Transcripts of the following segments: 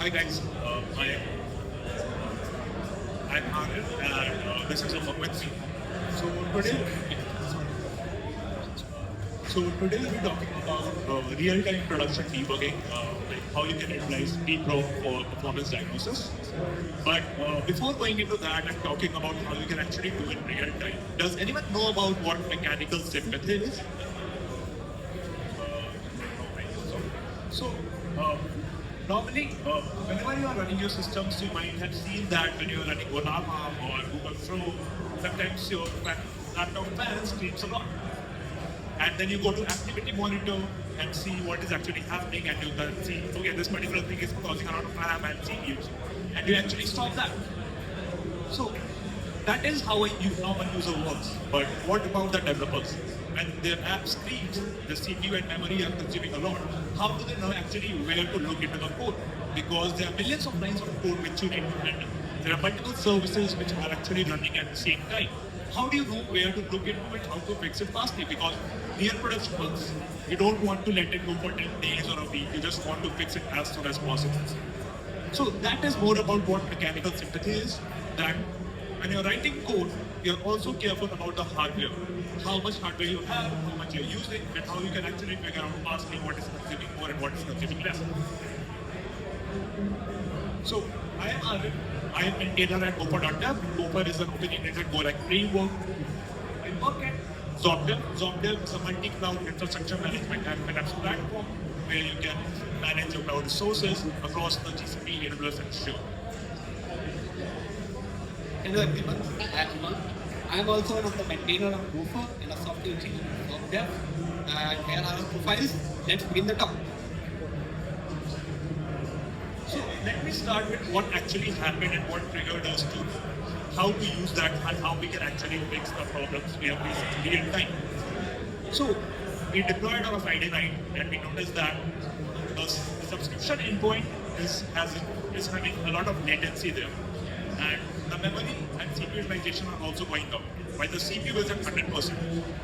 Hi guys, I'm Anand and this is a with me. So today, today we're talking about real-time production debugging, like how you can utilize Pro for performance diagnosis. But before going into that and talking about how you can actually do it real time, does anyone know about what mechanical sympathy is? So, uh, normally, whenever you are running your systems, you might have seen that when you are running Olama or Google Chrome, sometimes your laptop fan screams a lot. And then you go to activity monitor and see what is actually happening, and you can see, okay, this particular thing is causing a lot of RAM and CPUs, and you actually stop that. So that is how a user works. But what about the developers? When their app screens, the CPU and memory are consuming a lot. How do they know actually where to look into the code? Because there are millions of lines of code which you need to handle. There are multiple services which are actually running at the same time. How do you know where to look into it, how to fix it fastly? Because real production works, you don't want to let it go for 10 days or a week. You just want to fix it as soon as possible. So that is more about what mechanical sympathy is. That when you're writing code, you're also careful about the hardware. How much hardware you have, how much you're using, and how you can actually figure out fastly what is consuming more and what is consuming less. So I am Arvind. I am maintainer at Gopher.dev. Gopher is an opinionated Golang framework. I work at Zomdev. Zomdev is a multi-cloud infrastructure management and apps platform where you can manage your cloud resources across the GCP, AWS, and Azure. Hello everyone, I'm Aman. I'm also one of the maintainer of Gopher and a software engineer of Dev. And here are our profiles. Let's begin the talk. So let me start with what actually happened and what triggered us to how to use that and how we can actually fix the problems we are facing real time. So we deployed on a Friday night and we noticed that the subscription endpoint is having a lot of latency there. And the memory and CPU utilization are also going up, while the CPU is at 100%.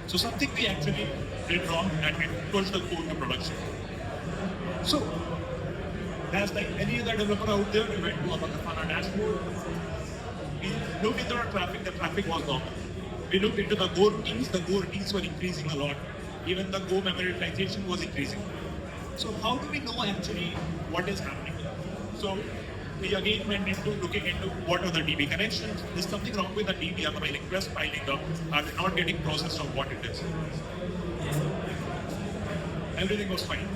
So something we actually did wrong and we pushed the code to production. So as like any other developer out there, we went to our Grafana dashboard. We looked into the traffic was normal. We looked into the Go routines were increasing a lot. Even the Go memory utilization was increasing. So how do we know actually what is happening? So we again went into looking into what are the DB connections. Is something wrong with the DB? Are my requests piling up? Are they not getting processed of what it is? Everything was fine.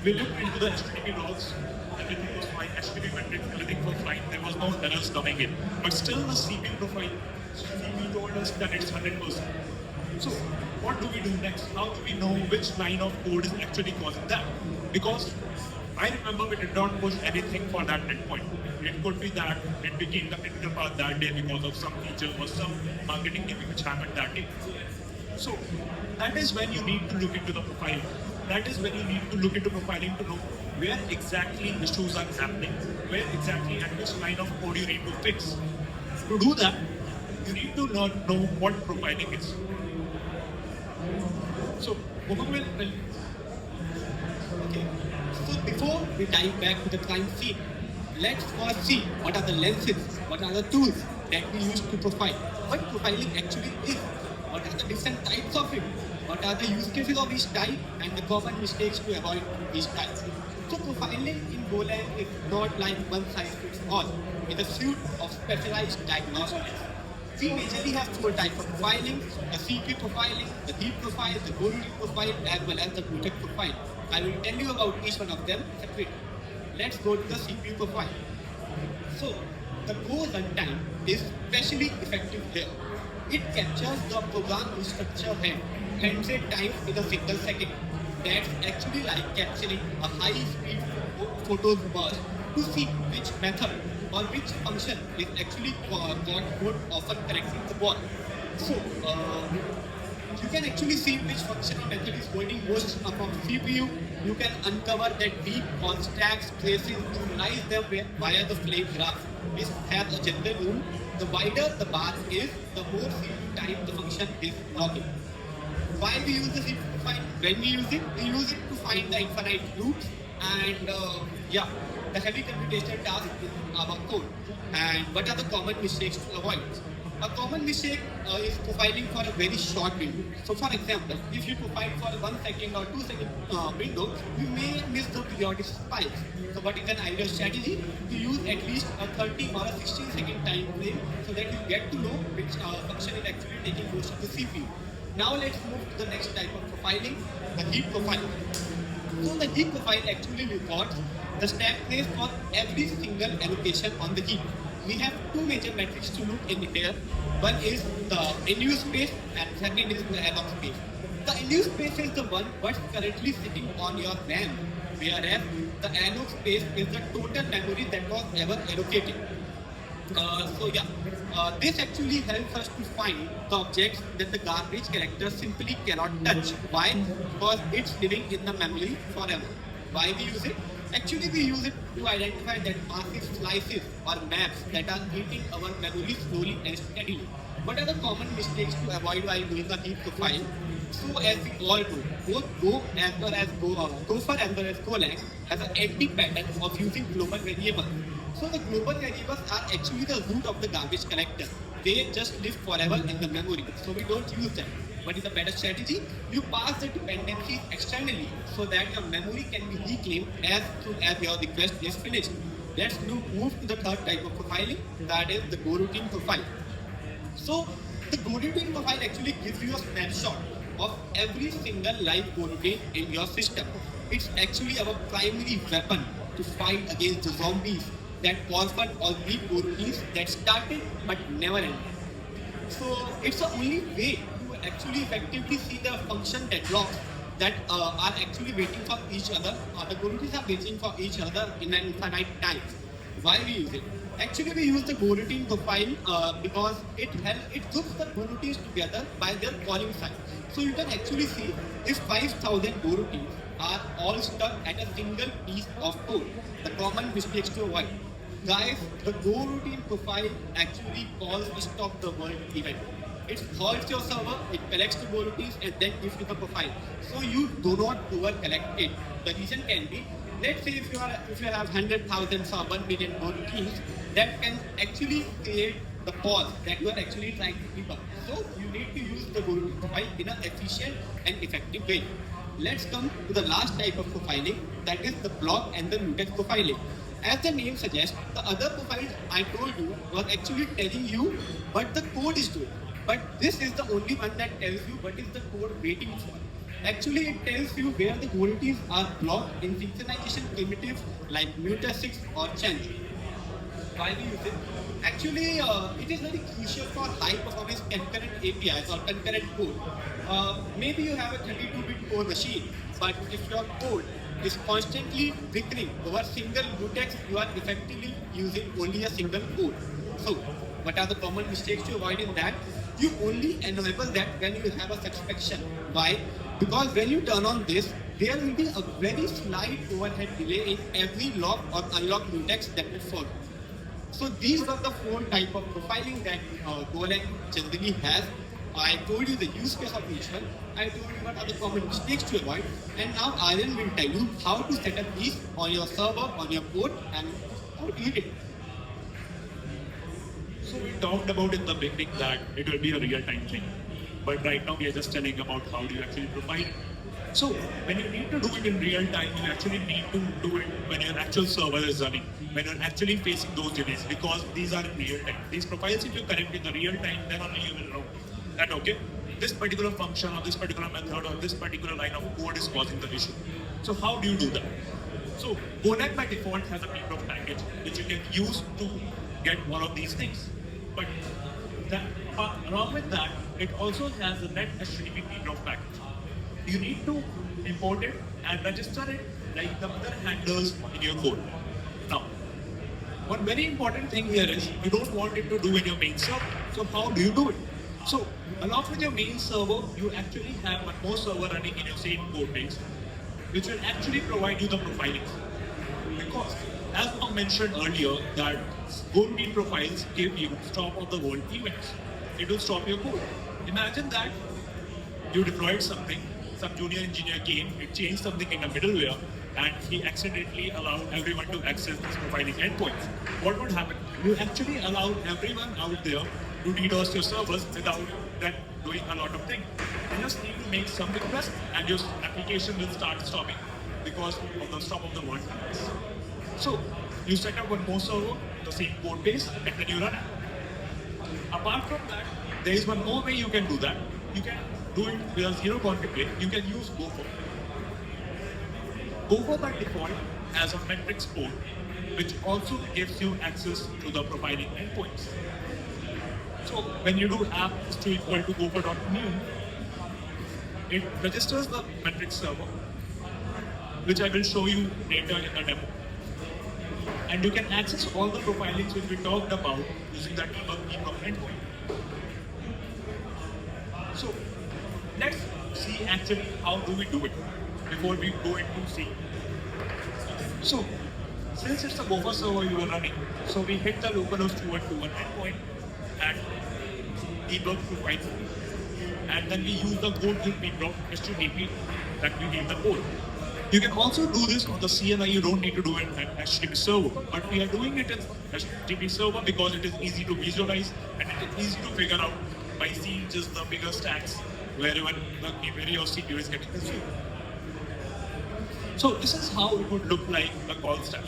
We looked into the HTTP logs. Everything was fine. HTTP metrics, everything was fine. There was no errors coming in. But still the CPU profile, CPU told us that it's 100%. So what do we do next? How do we know which line of code is actually causing that? Because I remember we did not push anything for that endpoint. It could be that it became the critical path that day because of some feature or some marketing gimmick which happened that day. So that is when you need to look into the profile. That is when you need to look into profiling to know where exactly issues are happening, where exactly at which line of code you need to fix. To do that, you need to know what profiling is. So, Umang will Okay. So before we dive back to the crime scene, let's first see what are the lenses, what are the tools that we use to profile. What profiling actually is. What are the different types of it? What are the use cases of each type and the common mistakes to avoid each type? So profiling in Golang is not like one size fits all. It's a suite of specialized diagnostics. We majorly have four types of profiling: the CPU profiling, the heap profile, the goal profile, as well as the mutex profile. I will tell you about each one of them separately. Let's go to the CPU profile. So, the Go runtime is especially effective here. It captures the program structure head, handset time in a single second. That's actually like capturing a high-speed photos burst to see which method or which function is actually got code often correcting the ball. So, you can actually see which function or method is holding most from CPU. You can uncover that deep on stacks, traces, visualize them via the flame graph, which has a general rule. The wider the bar is, the more CPU time the function is logging. Why we use the CPU profile? When we use it to find the infinite loops And yeah, the heavy computational task is our code. And what are the common mistakes to avoid? A common mistake is profiling for a very short window. So for example, if you profile for a 1 second or 2 second window, you may miss the periodic spikes. So what is an ideal strategy? To use at least a 30 or a 16-second time frame so that you get to know which function is actually taking most of the CPU. Now let's move to the next type of profiling, the heap profile. So the heap profile actually records the stack place for every single allocation on the heap. We have two major metrics to look in here. One is the in-use space and second is the alloc space. The in-use space is the one what's currently sitting on your RAM, whereas the alloc space is the total memory that was ever allocated. This actually helps us to find the objects that the garbage character simply cannot touch. Why? Because it's living in the memory forever. Why we use it? Actually, we use it to identify that massive slices or maps that are eating our memory slowly and steadily. What are the common mistakes to avoid while doing a heap profile? So as we all know, both Go as well as Gopher as well as Golang has an anti-pattern of using global variables. So the global variables are actually the root of the garbage collector. They just live forever in the memory, so we don't use them. What is a better strategy? You pass the dependencies externally so that your memory can be reclaimed as soon as your request is finished. Let's now move to the third type of profiling, that is the GoRoutine profile. So the GoRoutine profile actually gives you a snapshot of every single live GoRoutine in your system. It's actually our primary weapon to fight against the zombies that orphan or weak GoRoutines that started but never ended. So it's the only way to actually effectively see the function deadlocks that are actually waiting for each other, or the GoRoutines are waiting for each other in an infinite time. Why we use it? Actually, we use the GoRoutine profile because it groups the GoRoutines together by their calling sign. So you can actually see if 5,000 GoRoutines are all stuck at a single piece of code. The common mistakes to avoid. Guys, the GoRoutine profile actually calls a stop the world event. It halts your server, it collects the GoRoutines and then gives you the profile. So you do not over collect it. The reason can be, let's say if you have 100,000 or 1 million GoRoutines, that can actually create the pause that you are actually trying to debug. So you need to use the GoRoutine profile in an efficient and effective way. Let's come to the last type of profiling, that is the block and the mutex profiling. As the name suggests, the other profiles I told you was actually telling you what the code is doing. But this is the only one that tells you what is the code waiting for. Actually, it tells you where the GoRoutines are blocked in synchronization primitives like mutex or change. Why we use it? Actually, it is very crucial for high performance concurrent APIs or concurrent code. Maybe you have a 32-bit core machine, but if your code is constantly flickering over single mutex, you are effectively using only a single code. So, what are the common mistakes to avoid in that? You only enable that when you have a subspection. Why? Because when you turn on this, there will be a very slight overhead delay in every lock or unlock mutex that will follow. So these are the 4 type of profiling that Golang generally has. I told you the use case of each one. I told you what are the common mistakes to avoid. And now Aryan will tell you how to set up these on your server, on your code, and how to use it. So we talked about in the beginning that it will be a real-time thing. But right now we are just telling about how do you actually profile. So when you need to do it in real time, you actually need to do it when your actual server is running, when you're actually facing those delays, because these are in real time. These profiles, if you connect in the real time, then only you will know that, okay, this particular function or this particular method or this particular line of code is causing the issue. So how do you do that? So Golang by default has a Pproc package which you can use to get one of these things. But along with that, it also has a net HTTP Pproc package. You need to import it and register it like the other handlers in your code. Now, one very important thing here is you don't want it to do in your main server. So how do you do it? So along with your main server, you actually have one more server running in your same code base, which will actually provide you the profiling. Because as I mentioned earlier, that GoRoutine profiles give you stop of the world events. It will stop your code. Imagine that you deployed something, some junior engineer came, it changed something in a middleware, and he accidentally allowed everyone to access these profiling endpoints, what would happen? You actually allowed everyone out there to DDoS your servers without them doing a lot of things. You just need to make some request and your application will start stopping because of the stop of the word packets. So you set up one more server, the same code base, and then you run it. Apart from that, there is one more way you can do that. You can do it with a zero config way. You can use Gopher. Gopher by default has a metrics port, which also gives you access to the profiling endpoints. So when you do app is to equal to gopher.new, it registers the metrics server, which I will show you later in the demo. And you can access all the profilings which we talked about using that debug endpoint. So let's see actually how do we do it before we go into C. So since it's a Gopher server you are running, so we hit the localhost 2121 endpoint and debug profile. And then we use the code with pbrock HTTP that we gave the code. You can also do this on the CLI, you don't need to do it at HTTP server. But we are doing it in HTTP server because it is easy to visualize and it is easy to figure out by seeing just the bigger stacks wherever your CPU is getting consumed. So this is how it would look like a call stack.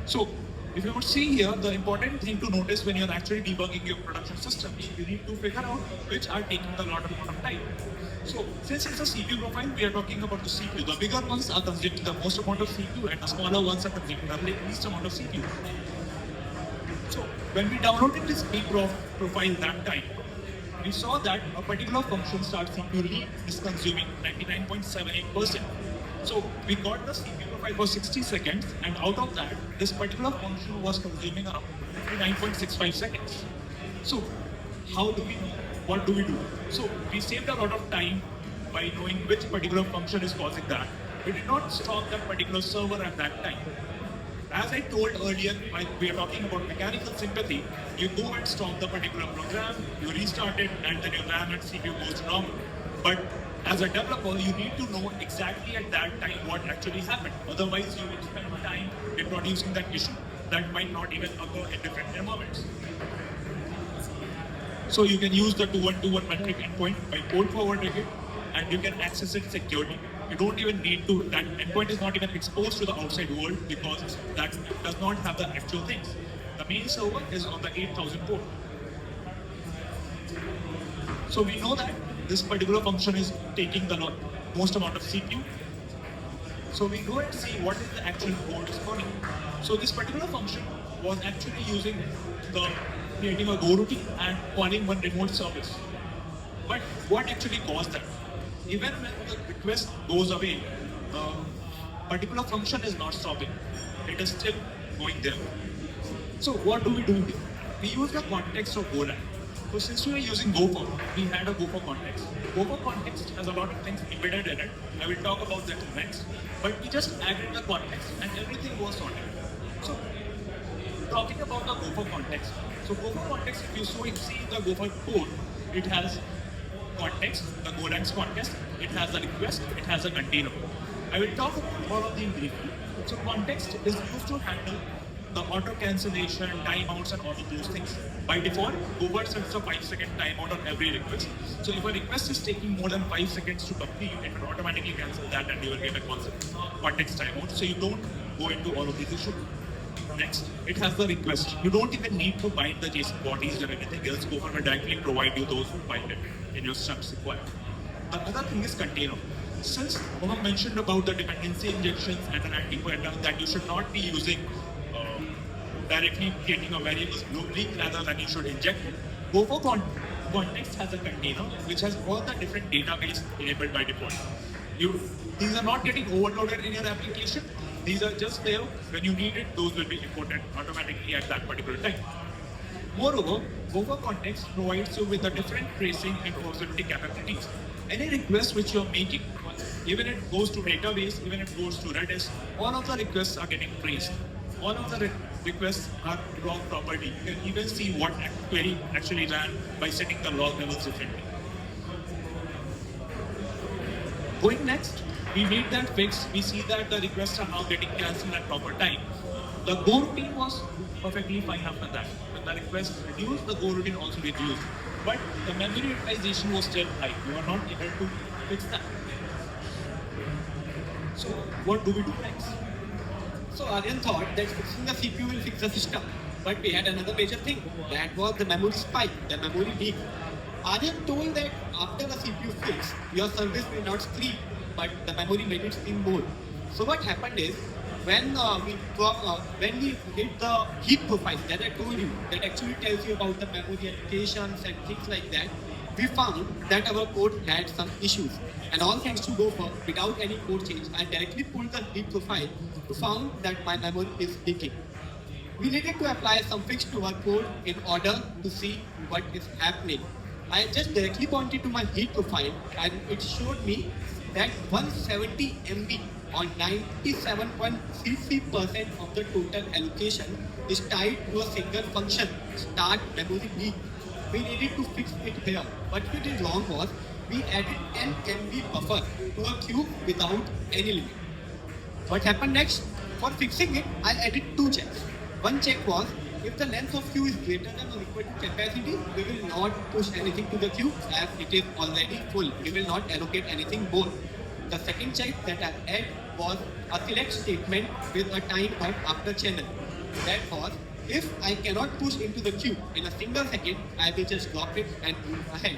So if you would see here, the important thing to notice when you're actually debugging your production systems, you need to figure out which are taking a lot of time. So since it's a CPU profile, we are talking about the CPU. The bigger ones are consuming the most amount of CPU and the smaller ones are consuming the least amount of CPU. So when we downloaded this pbrock profile that time, we saw that a particular function start CPU read is consuming 99.78%. So we got the CPU profile for 60 seconds, and out of that, this particular function was consuming around 59.65 seconds. So how do we know? What do we do? So we saved a lot of time by knowing which particular function is causing that. We did not stop that particular server at that time. As I told earlier, when we are talking about mechanical sympathy, you go and stop the particular program, you restart it, and then your RAM and CPU goes to normal. But as a developer, you need to know exactly at that time what actually happened. Otherwise, you will spend time reproducing that issue that might not even occur in different environments. So you can use the 2121 metric endpoint by port forwarding it, and you can access it securely. You don't even need to, that endpoint is not even exposed to the outside world because that does not have the actual things. The main server is on the 8000 port. So we know that this particular function is taking the most amount of CPU. So we go and see what is the actual code is calling. So this particular function was actually using the creating a Go routine and calling one remote service. But what actually caused that? Even when the request goes away, the particular function is not stopping. It is still going there. So what do we do here? We use the context of Golang. So since we are using Gopher, we had a Gopher context. Gopher context has a lot of things embedded in it. I will talk about that next. But we just added the context and everything was sorted. So talking about the Gopher context. So Gopher context, if you see the Gopher code, it has context, the Golang's context, it has a request, it has a container. I will talk about all of them briefly. So context is used to handle the auto cancellation, timeouts, and all of those things. By default, Gopher sets a 5-second timeout on every request. So if a request is taking more than 5 seconds to complete, it will automatically cancel that and you will get a context timeout. So you don't go into all of these issues. Next, it has the request. You don't even need to bind the JSON bodies or anything else. Gopher will directly provide you those who bind it in your steps required. The other thing is container. Since Mohammed mentioned about the dependency injections and an anti-pointer that you should not be using directly creating a variable globally rather than you should inject it. Gopher context has a container which has all the different database enabled by default. These are not getting overloaded in your application. These are just there. When you need it, those will be imported automatically at that particular time. Moreover, Gopher context provides you with the different tracing and traceability capabilities. Any request which you are making, even it goes to database, even it goes to Redis, all of the requests are getting traced. All of the requests are log property. You can even see what query actually ran by setting the log levels differently. Going next, we made that fix. We see that the requests are now getting cancelled at proper time. The go routine was perfectly fine after that. When the request reduced, the go routine also reduced. But the memory utilization was still high. We were not able to fix that. So what do we do next? So Aryan thought that fixing the CPU will fix the system. But we had another major thing. That was the memory spike, the memory leak. Aryan told that after the CPU fix, your service may not scream, but the memory made it scream more. So what happened is, when we hit the heap profile that I told you, that actually tells you about the memory allocations and things like that, we found that our code had some issues. And all thanks to Gopher, without any code change, I directly pulled the heap profile to found that my memory is leaking. We needed to apply some fix to our code in order to see what is happening. I just directly pointed to my heap profile and it showed me that 170 MB or 97.33% of the total allocation is tied to a single function, start memory leak. We needed to fix it here. What we did wrong was we added 10 MB buffer to a queue without any limit. What happened next? For fixing it, I added two checks. One check was, if the length of queue is greater than the required capacity, we will not push anything to the queue as it is already full. We will not allocate anything more. The second check that I added was a select statement with a time out after channel. That was, if I cannot push into the queue in a single second, I will just drop it and move ahead.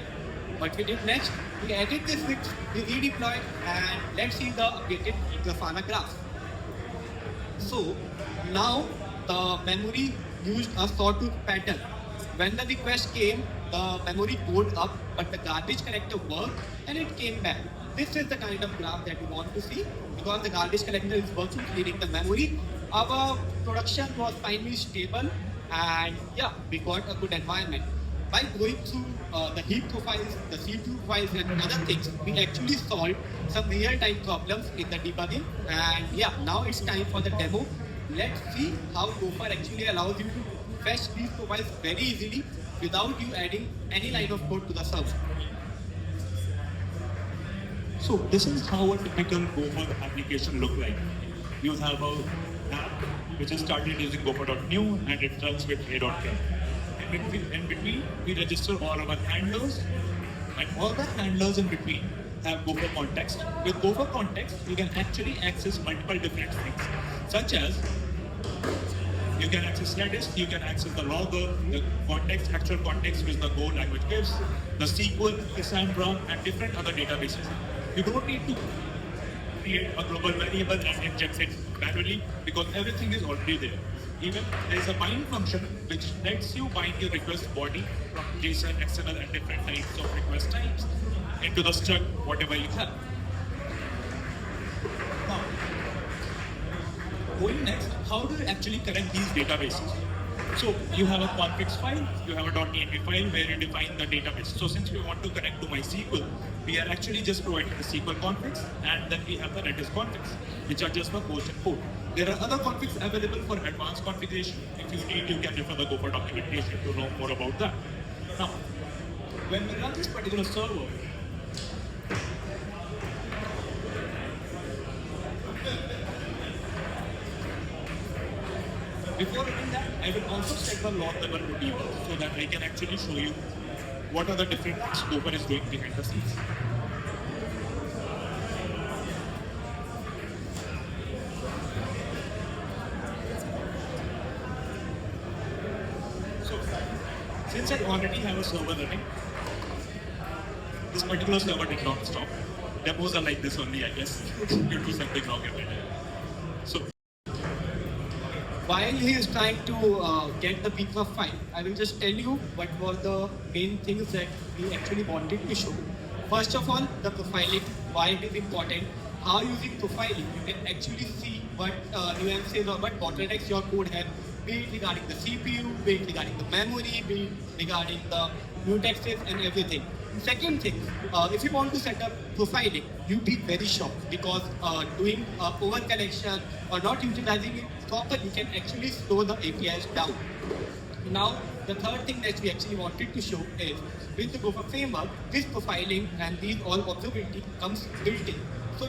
What we did next, we added this fix, we redeployed, and let's see the updated Grafana graph. So now the memory used a sawtooth pattern. When the request came, the memory pulled up, but the garbage collector worked and it came back. This is the kind of graph that we want to see because the garbage collector is working, cleaning the memory. Our production was finally stable and yeah, we got a good environment. By going through the heap profiles, the CPU profiles and other things, we actually solved some real-time problems in the debugging. And yeah, now it's time for the demo. Let's see how Gopher actually allows you to fetch these profiles very easily without you adding any line of code to the server. So this is how a typical Gopher application look like. You have a app which is started using Gopher.new and it runs with A.K. In between, we register all our handlers, and all the handlers in between have Gopher context. With Gopher context, you can actually access multiple different things, such as you can access Redis, you can access the logger, the context, actual context which the Go language gives, the SQL, Cassandra, and different other databases. You don't need to create a global variable and inject it manually because everything is already there. Even there is a bind function which lets you bind your request body from JSON, XML, and different types of request types into the struct, whatever you have. Now, going next, how do you actually connect these databases? So you have a config file, you have a .env file where you define the database. So since we want to connect to MySQL, we are actually just providing the SQL configs and then we have the Redis configs, which are just for post and port. There are other configs available for advanced configuration. If you need, you can refer the Gopher documentation to know more about that. Now, when we run this particular server, before running that, I will also set the log level to debug so that I can actually show you what are the different things Gopher is doing behind the scenes. So, since I already have a server running, this particular server did not stop. Demos are like this only, I guess. You do something wrong every day. So, while he is trying to get the pizza file, I will just tell you what were the main things that we actually wanted to show. First of all, the profiling, why it is important. How using profiling, you can actually see what nuances or what bottlenecks your code has, be it regarding the CPU, be it regarding the memory, be it regarding the mutexes and everything. Second thing, if you want to set up profiling, you'd be very shocked because doing over collection or not utilizing it properly can actually slow the APIs down. Now, the third thing that we actually wanted to show is with the Gopher framework, this profiling and these all observability comes built in. So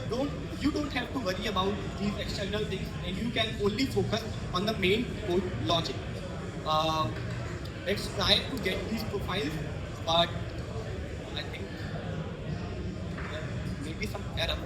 you don't have to worry about these external things, and you can only focus on the main code logic. Uh, let's try to get these profiles, but I think there may be some error.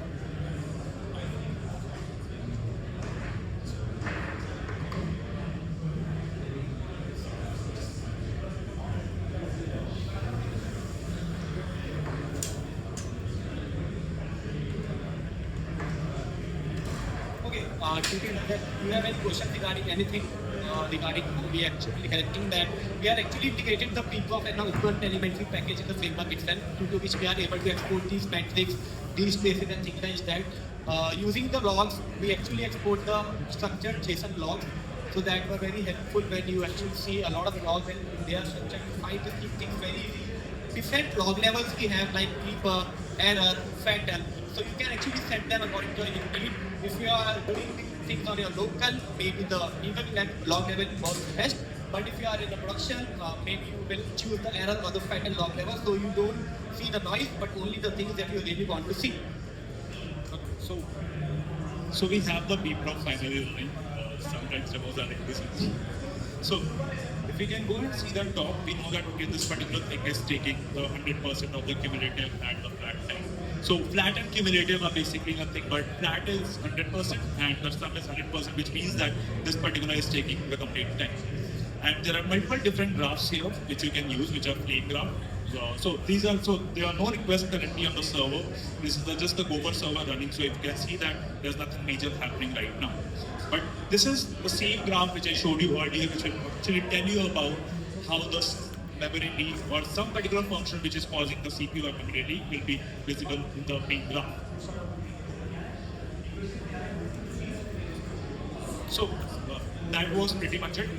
Okay, do you have any question regarding anything regarding we actually correcting that? We are actually integrated the pre-prof and now equivalent elementary package in the framework itself, due to which we are able to export these metrics, these places and things like that. Using the logs, we actually export the structured JSON logs, so that were very helpful when you actually see a lot of logs and they are structured to find the things very easy. Different log levels we have like keeper, error, fatal. So you can actually set them according to your need. If you are doing things on your local, maybe the even log level works best. But if you are in the production, maybe you will choose the error or the fatal log level, so you don't see the noise, but only the things that you really want to see. So, so we have the bprof finally running. Sometimes demos are like this. So, if we can go and see the top, we know that okay, this particular thing is taking the 100% of the cumulative and the flat time. So, flat and cumulative are basically nothing, but flat is 100% and the sum is 100%, which means that this particular is taking the complete time. And there are multiple different graphs here which you can use, which are plain graph. So these are there are no requests currently on the server. This is just the Gopher server running. So you can see that there's nothing major happening right now. But this is the same graph which I showed you earlier, which will actually tell you about how the memory leak or some particular function which is causing the CPU or memory leak will be visible in the main graph. So that was pretty much it.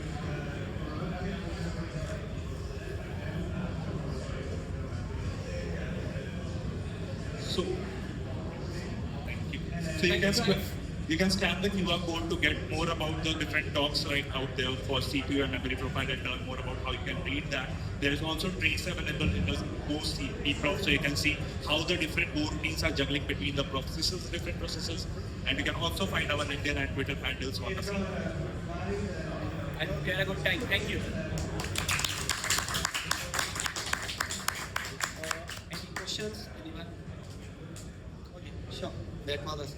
So, thank you. So you can scan the QR code to get more about the different talks right out there for CPU and memory profile and learn more about how you can read that. There is also trace available in the Go bprof, so you can see how the different Go routines are juggling between the processes, different processes, and you can also find our LinkedIn and Twitter handles on the scene. I hope you had a good time. Thank you. Any questions? Anyone? Okay, sure. That was